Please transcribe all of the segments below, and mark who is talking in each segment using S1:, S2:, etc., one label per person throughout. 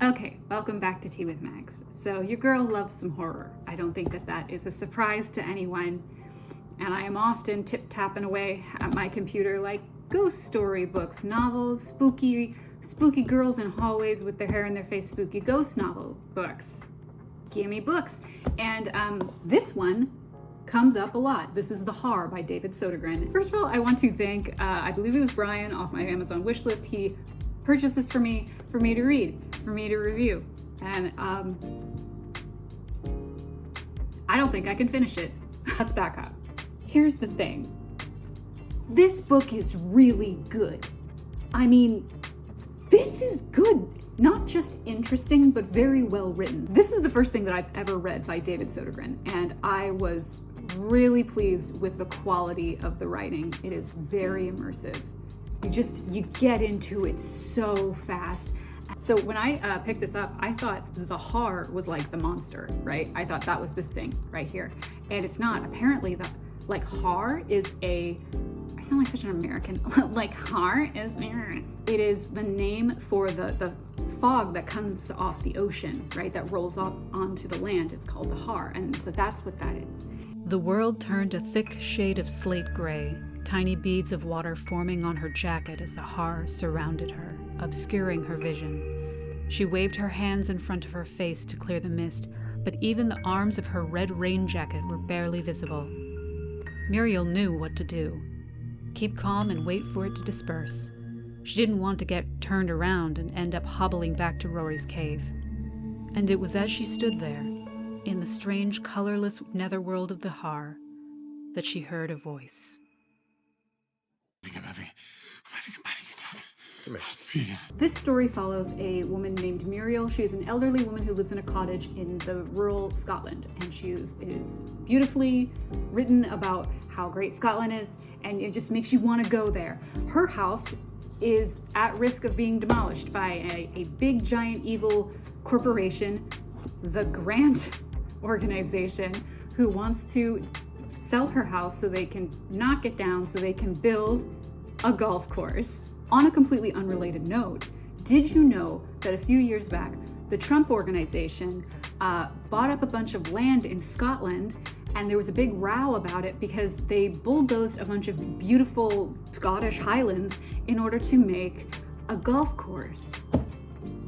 S1: Okay, welcome back to Tea with Mags. So your girl loves some horror. I don't think that is a surprise to anyone. And I am often tip-tapping away at my computer like ghost story books, novels, spooky girls in hallways with their hair in their face, spooky ghost novel books. Gimme books. And this one comes up a lot. This is The Haar by David Sodergren. First of all, I want to thank, I believe it was Brian off my Amazon wish list. He purchased this for me to read, for me to review. And I don't think I can finish it. Let's back up. Here's the thing. This book is really good. I mean, this is good. Not just interesting, but very well written. This is the first thing that I've ever read by David Sodergren, and I was really pleased with the quality of the writing. It is very immersive. You get into it so fast. So when I picked this up, I thought the Haar was like the monster, right? I thought that was this thing right here. And it's not. Apparently, Haar is I sound like such an American. Like Haar is, it is the name for the fog that comes off the ocean, right? That rolls up onto the land. It's called the Haar. And so that's what that is.
S2: The world turned a thick shade of slate gray, tiny beads of water forming on her jacket as the Haar surrounded her, obscuring her vision. She waved her hands in front of her face to clear the mist, but even the arms of her red rain jacket were barely visible. Muriel knew what to do. Keep calm and wait for it to disperse. She didn't want to get turned around and end up hobbling back to Rory's cave. And it was as she stood there, in the strange, colorless netherworld of the Haar, that she heard a voice.
S1: This story follows a woman named Muriel. She is an elderly woman who lives in a cottage in the rural Scotland, and it is beautifully written about how great Scotland is, and it just makes you want to go there. Her house is at risk of being demolished by a big, giant, evil corporation, the Grant organization, who wants to sell her house so they can knock it down so they can build a golf course. On a completely unrelated note, did you know that a few years back, the Trump organization bought up a bunch of land in Scotland, and there was a big row about it because they bulldozed a bunch of beautiful Scottish highlands in order to make a golf course.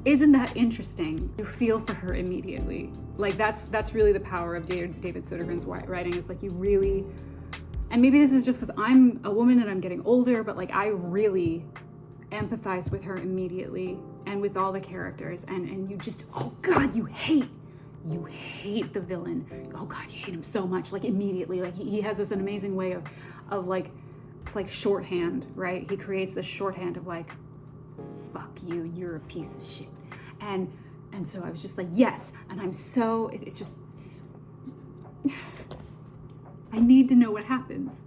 S1: Isn't that interesting? You feel for her immediately. Like that's really the power of David Sodergren's writing, is like you really, and maybe this is just because I'm a woman and I'm getting older, but like I really empathize with her immediately and with all the characters, and you just, oh God, you hate the villain. Oh God, you hate him so much, like immediately. Like he has this an amazing way of like, it's like shorthand, right? He creates this shorthand of like, fuck you, you're a piece of shit. And so I was just like, yes, and it's just, I need to know what happens.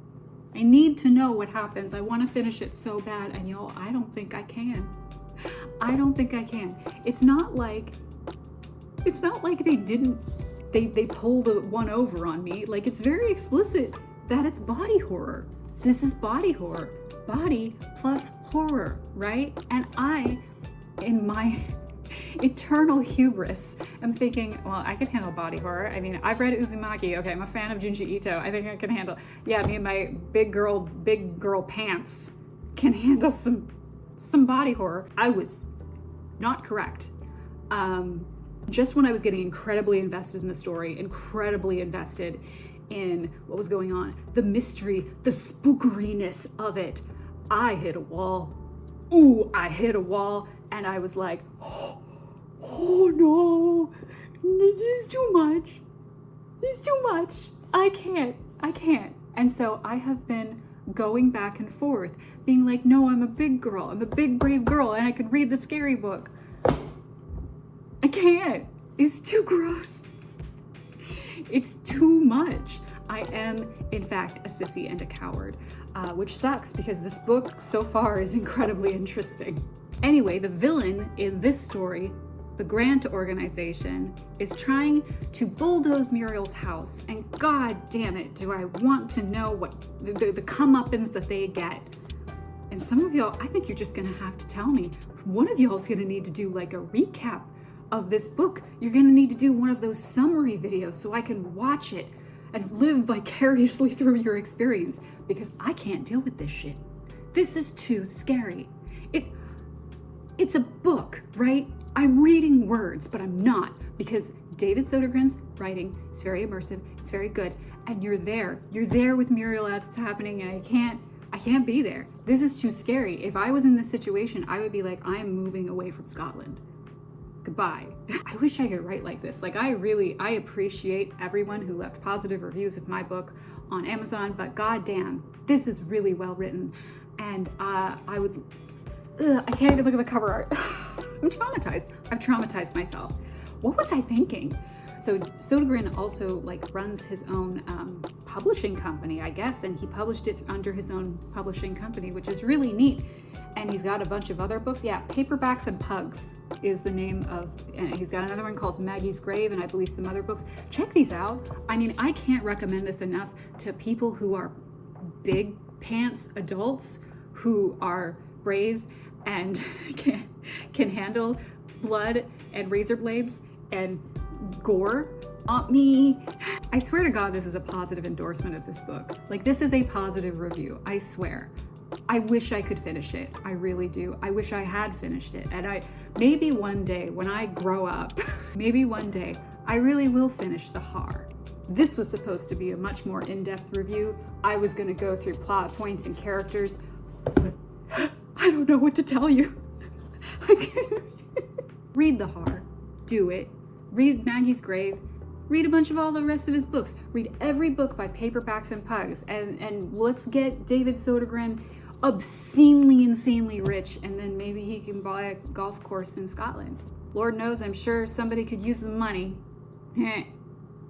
S1: I need to know what happens. I want to finish it so bad, and y'all, I don't think I can. It's not like they pulled one over on me. Like, it's very explicit that it's body horror. This is body horror. Body plus horror, right? And I, in my eternal hubris, I'm thinking, well, I can handle body horror. I mean, I've read Uzumaki. Okay, I'm a fan of Junji Ito. I think I can handle, me and my big girl pants can handle some body horror. I was not correct. Just when I was getting incredibly invested in the story, incredibly invested in what was going on, the mystery, the spookiness of it, I hit a wall. I hit a wall, and I was like, oh no, this is too much. It's too much. I can't. And so I have been going back and forth, being like, no, I'm a big girl. I'm a big, brave girl, and I can read the scary book. I can't. It's too gross. It's too much. I am, in fact, a sissy and a coward, which sucks because this book so far is incredibly interesting. Anyway, the villain in this story, the Grant organization, is trying to bulldoze Muriel's house, and god damn it, do I want to know what the comeuppance that they get. And some of y'all, I think you're just gonna have to tell me. One of y'all's gonna need to do like a recap of this book, you're gonna need to do one of those summary videos so I can watch it and live vicariously through your experience, because I can't deal with this shit. This is too scary. It's a book, right? I'm reading words, but I'm not, because David Sodergren's writing is very immersive, it's very good, and you're there with Muriel as it's happening, and I can't be there. This is too scary. If I was in this situation, I would be like, I am moving away from Scotland. Goodbye. I wish I could write like this. Like, I appreciate everyone who left positive reviews of my book on Amazon, but goddamn, this is really well written, and I can't even look at the cover art. I'm traumatized. I've traumatized myself. What was I thinking? So Sodergren also runs his own publishing company, I guess, and he published it under his own publishing company, which is really neat. And he's got a bunch of other books. Yeah, Paperbacks and Pugs is the name of, and he's got another one called Maggie's Grave, and I believe some other books. Check these out. I mean, I can't recommend this enough to people who are big pants adults who are brave and can handle blood and razor blades and gore. Me, I swear to God, this is a positive endorsement of this book. This is a positive review, I swear. I wish I could finish it. I really do. I wish I had finished it. And maybe one day when I grow up, maybe one day I really will finish the Haar. This was supposed to be a much more in-depth review. I was going to go through plot points and characters, but I don't know what to tell you. Read the Haar. Do it. Read Maggie's Grave. Read a bunch of all the rest of his books. Read every book by Paperbacks and Pugs. And let's get David Sodergren obscenely, insanely rich, and then maybe he can buy a golf course in Scotland. Lord knows, I'm sure somebody could use the money.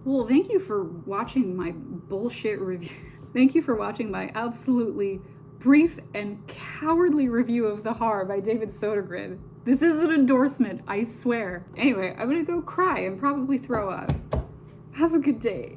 S1: Well, thank you for watching my bullshit review. Thank you for watching my absolutely brief and cowardly review of The Haar by David Sodergren. This is an endorsement, I swear. Anyway, I'm gonna go cry and probably throw up. Have a good day.